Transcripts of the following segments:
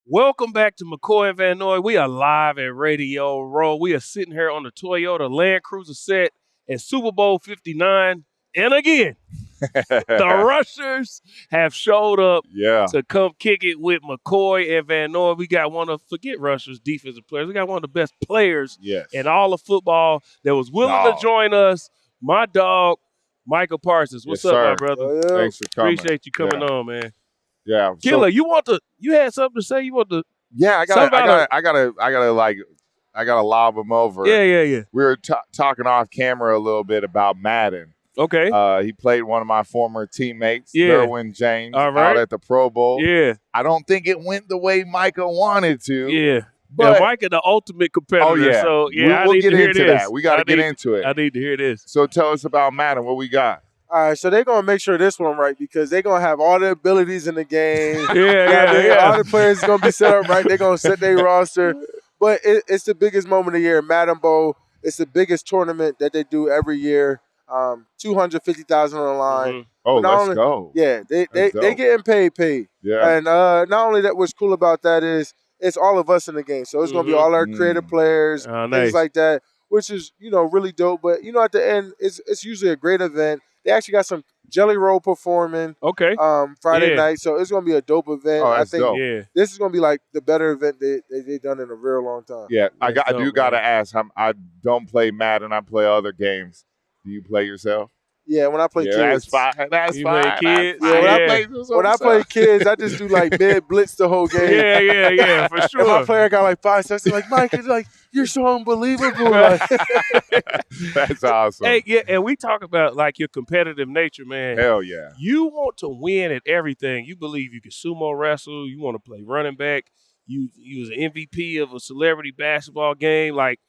Welcome back to McCoy and Van Noy. We are live at Radio Row. We are sitting here on the Toyota Land Cruiser set at Super Bowl 59. And again, the rushers have showed up to come kick it with McCoy and Van Noy. We got one of, forget rushers, defensive players. We got one of the best players in all of football that was willing to join us. My dog, Micah Parsons. What's up, my brother? Thanks for coming. Appreciate you coming on, man. Yeah, Killer, you had something to say? You want to? Yeah, I gotta lob him over. Yeah. We were talking off camera a little bit about Madden. Okay. He played one of my former teammates, Derwin James, out at the Pro Bowl. Yeah. I don't think it went the way Micah wanted to. Yeah. But Micah, the ultimate competitor. Oh, yeah. So, we'll get into that. We got to get into it. I need to hear this. So tell us about Madden. What we got? All right, so they're going to make sure this one right because they're going to have all the abilities in the game. Yeah. All the players are going to be set up right. They're going to set their roster. But it's the biggest moment of the year. Madden Bowl, it's the biggest tournament that they do every year. 250,000 on the line. Mm-hmm. Oh, let's go. Yeah, they getting paid. Yeah. And not only that, what's cool about that is it's all of us in the game. So it's going to be all our creative players, things like that, which is, really dope. But, at the end, it's usually a great event. They actually got some Jelly Roll performing Friday night, so it's going to be a dope event. Oh, I think dope. this is going to be like the better event they've done in a real long time. Yeah, I do got to ask. I don't play Madden. I play other games. Do you play yourself? Yeah, when I play kids. That's fine. That's fine. Play kids? When I play kids, I just do like mid blitz the whole game. Yeah, for sure. If my player got like 5 steps, like, Mike, it's like, you're so unbelievable. That's awesome. Hey, yeah, and we talk about like your competitive nature, man. Hell yeah. You want to win at everything. You believe you can sumo wrestle. You want to play running back. You was an MVP of a celebrity basketball game. Like,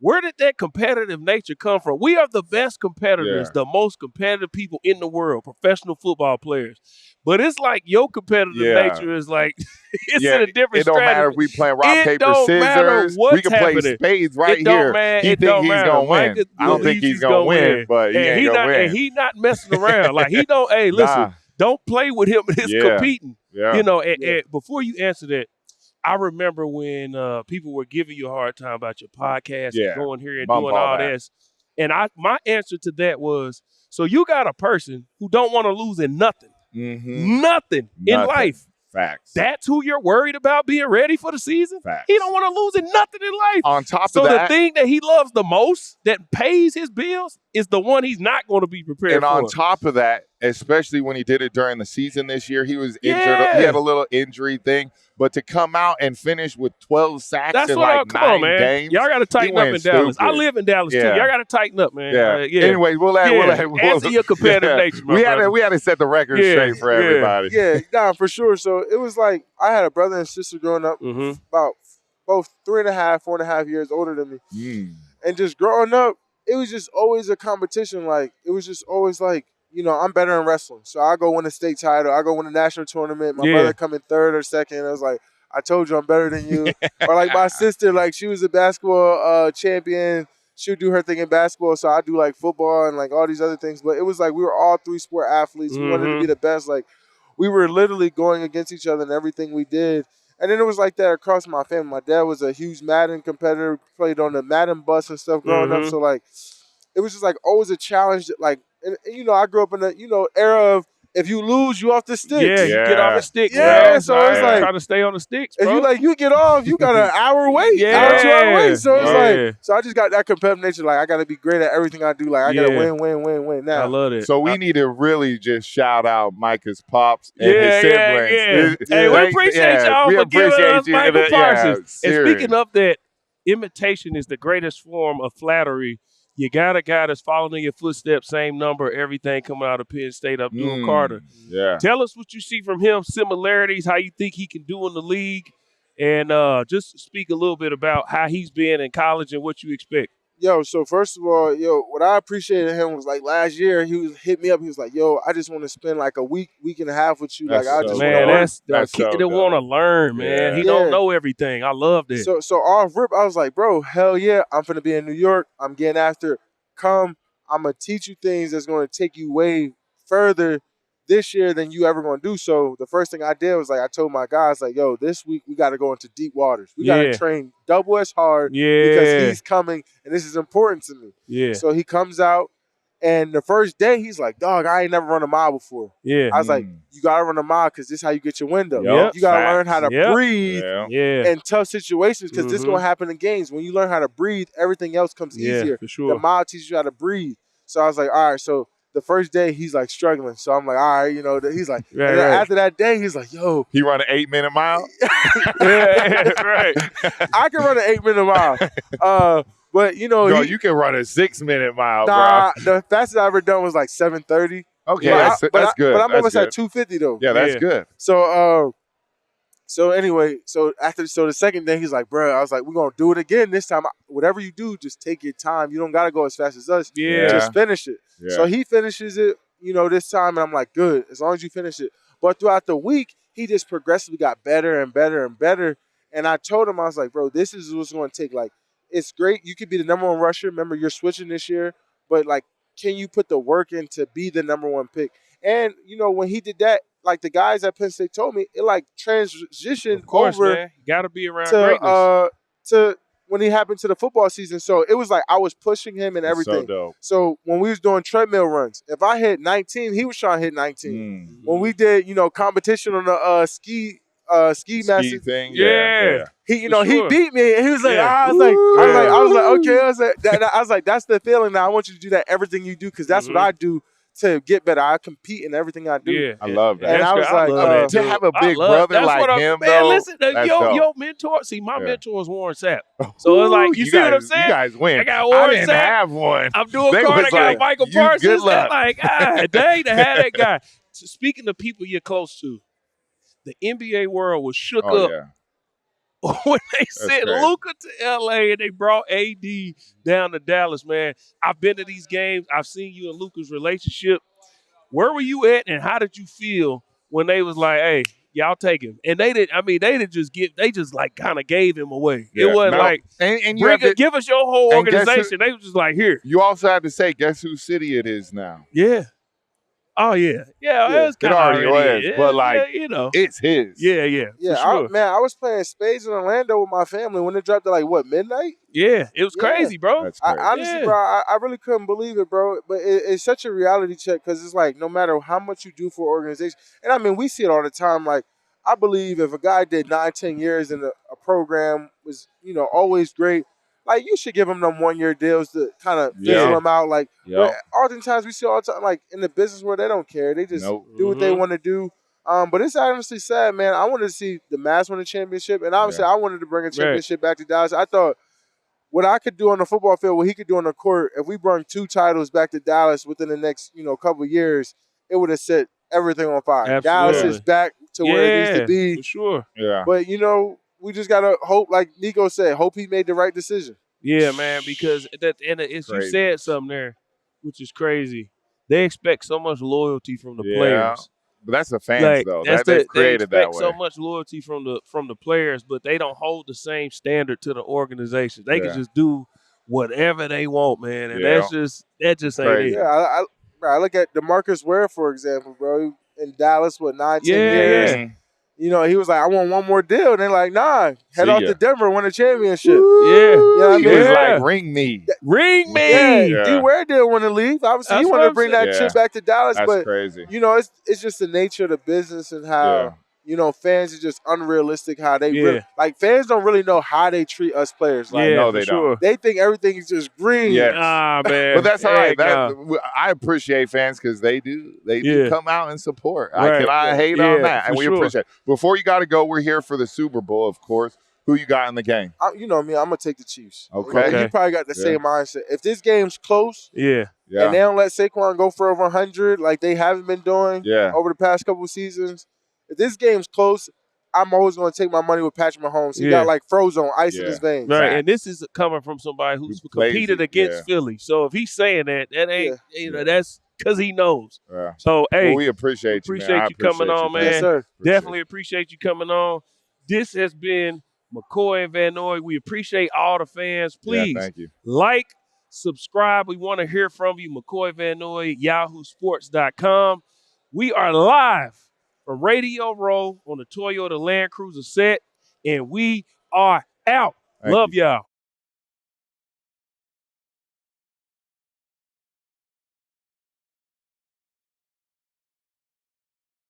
where did that competitive nature come from? We are the best competitors, the most competitive people in the world, professional football players. But it's like your competitive nature is like, it's in a different It don't matter if we playing rock, paper, scissors. We can play spades right here. He think he's going to win. I don't think he's going to win, but he ain't going to win. And he not messing around. Like, he don't, hey, listen, don't play with him in his competing. Yeah. And before you answer that, I remember when people were giving you a hard time about your podcast and going here and doing all this. And my answer to that was, so you got a person who don't want to lose in nothing. Nothing in life. Facts. That's who you're worried about being ready for the season? Facts. He don't want to lose in nothing in life. On top so of that. the thing that he loves the most, that pays his bills, is the one he's not going to be prepared for. And on top of that, especially when he did it during the season this year, he was injured. He had a little injury thing. But to come out and finish with 12 sacks in like 9 games. Y'all got to tighten up in Dallas. I live in Dallas, too. Y'all got to tighten up, man. Anyway, we'll answer your competitive nature, my brother. We had to set the record straight for everybody. Yeah, for sure. So it was like I had a brother and sister growing up about both 3.5, 4.5 years older than me. And just growing up, it was just always a competition. Like, it was just always like, I'm better in wrestling. So I go win a state title. I go win a national tournament. My brother come in 3rd or 2nd. I was like, I told you I'm better than you. Or like my sister, like she was a basketball champion. She would do her thing in basketball. So I do like football and like all these other things. But it was like we were all 3-sport athletes. We wanted to be the best. Like we were literally going against each other in everything we did. And then it was like that across my family. My dad was a huge Madden competitor, played on the Madden bus and stuff growing up. So like it was just like always a challenge. Like, and I grew up in the era of if you lose, you off the sticks. Yeah, you get off the sticks. Yeah, so it's like try to stay on the sticks, bro. If you get off, you got an hour wait. 2 hour wait. So it's like, so I just got that competitive nature. Like I got to be great at everything I do. Like I got to win. Now I love it. So we need to really just shout out Micah's pops and his siblings. Hey, we appreciate y'all for giving us Micah Parsons. And speaking of that, imitation is the greatest form of flattery. You got a guy that's following in your footsteps, same number, everything coming out of Penn State, Abdul Carter. Yeah. Tell us what you see from him, similarities, how you think he can do in the league, and just speak a little bit about how he's been in college and what you expect. So first of all, what I appreciated him was like last year he hit me up. He was like, I just want to spend like a week and a half with you. That's like I just that's the kid that want to learn, man. He don't know everything. I love that. So off rip, I was like, bro, hell yeah, I'm finna be in New York. I'm getting after. I'm gonna teach you things that's gonna take you way further this year than you ever going to do. So the first thing I did was, like, I told my guys, like, yo, this week we got to go into deep waters. We got to train double as hard because he's coming, and this is important to me. Yeah. So he comes out, and the first day he's like, dog, I ain't never run a mile before. Yeah. I was like, you got to run a mile because this is how you get your window. Yep. You got to learn how to breathe Yeah. in tough situations because this is going to happen in games. When you learn how to breathe, everything else comes easier. For sure. The mile teaches you how to breathe. So I was like, all right, so the first day he's like struggling. So I'm like, all right, you know, he's like, and then after that day, he's like, yo. He run an 8-minute mile? Right. I can run an 8-minute mile. But, you know. Bro, you can run a 6-minute mile, bro. The fastest I ever done was like 7:30. Okay, that's good. But I'm almost at 2:50 though. Yeah, that's good. So anyway, the second day he's like, bro, I was like, we're gonna do it again this time. Whatever you do, just take your time. You don't gotta go as fast as us. Yeah. Just finish it. Yeah. So he finishes it, you know, this time, and I'm like, good, as long as you finish it. But throughout the week, he just progressively got better and better and better. And I told him, I was like, bro, this is what's gonna take. Like, it's great. You could be the number one rusher. Remember, you're switching this year, but like, can you put the work in to be the number one pick? And, you know, when he did that, like the guys at Penn State told me, it like transitioned over. Man. You got to be around greatness. To when he happened to the football season. So it was like I was pushing him and everything. So dope. So when we was doing treadmill runs, if I hit 19, he was trying to hit 19. When we did, you know, competition on the ski master thing. Yeah. He, you know, he beat me, and he was like, I was like, okay. I was like, that's the feeling. Now I want you to do that everything you do because that's what I do to get better. I compete in everything I do. Yeah. I love that. And I was like, to have a big brother like him, man, though. listen, your mentor. See, my mentor is Warren Sapp. So it's like, you see what I'm saying? You guys win. I got Warren didn't Sapp. have one. Abdul Carter. I got Micah Parsons. Good luck. Like, dang, to have that guy. So speaking of people you're close to, the NBA world was shook up when they sent Luka to LA and they brought AD down to Dallas, man. I've been to these games. I've seen you and Luka's relationship. Where were you at, and how did you feel when they was like, hey, y'all take him? And they just like kind of gave him away. Yeah. It wasn't like, and you give us your whole organization. They was just like, here. You also have to say, guess whose city it is now? Yeah. Oh, yeah. Yeah, it already was. But, like, you know, it's his. Yeah. Yeah, sure. I was playing spades in Orlando with my family when it dropped at, like, what, midnight? Yeah, it was crazy, bro. That's crazy. Honestly, bro, I really couldn't believe it, bro. But it's such a reality check because it's like no matter how much you do for an organization, and I mean, we see it all the time. Like, I believe if a guy did 9-10 years in a program, was, you know, always great, like, you should give them them 1-year deals to kind of fizzle them out. Like, oftentimes we see all the time, like, in the business where they don't care. They just do what they want to do. But it's honestly sad, man. I wanted to see the Mavs win a championship, and obviously I wanted to bring a championship back to Dallas. I thought what I could do on the football field, what he could do on the court, if we brought 2 titles back to Dallas within the next, you know, couple of years, it would have set everything on fire. Absolutely. Dallas is back to where it needs to be. For sure. Yeah. But, you know, we just got to hope, like Nico said, hope he made the right decision. Yeah, man, because you said something there, which is crazy. They expect so much loyalty from the players. But that's the fans, though. They've created they that expect way. so much loyalty from the players, but they don't hold the same standard to the organization. They can just do whatever they want, man, and that just ain't it. Yeah, I look at DeMarcus Ware, for example, bro, in Dallas, 9-10 years. Yeah. You know, he was like, I want one more deal. And they're like, nah, head off to Denver, win a championship. Yeah. You know what I mean? He was like, ring me. Ring me. Yeah. D. Ware didn't want to leave. Obviously, he wanted to bring that chip back to Dallas. That's but, crazy. You know, it's just the nature of the business and how, you know, fans are just unrealistic how they really, like, fans don't really know how they treat us players. Like, no, they don't. They think everything is just green. Yes. Ah, man. But that's all right. I appreciate fans because they do come out and support. Right. I cannot hate on that. And we appreciate it. Before you got to go, we're here for the Super Bowl, of course. Who you got in the game? You know me, I'm going to take the Chiefs. Okay. You probably got the same mindset. If this game's close and they don't let Saquon go for over 100 like they haven't been doing over the past couple of seasons, if this game's close, I'm always going to take my money with Patrick Mahomes. He got like Frozone, ice in his veins. Right, and this is coming from somebody who's competed against Philly. So if he's saying that ain't, you know, that's because he knows. Yeah. So, hey, well, we appreciate you, man. you coming on, man. Yes, sir. Definitely appreciate you coming on. This has been McCoy and Van Noy. We appreciate all the fans. Please thank you. Like, subscribe. We want to hear from you. McCoy Van Noy, YahooSports.com. We are live from Radio Row on the Toyota Land Cruiser set, and we are out. Love y'all.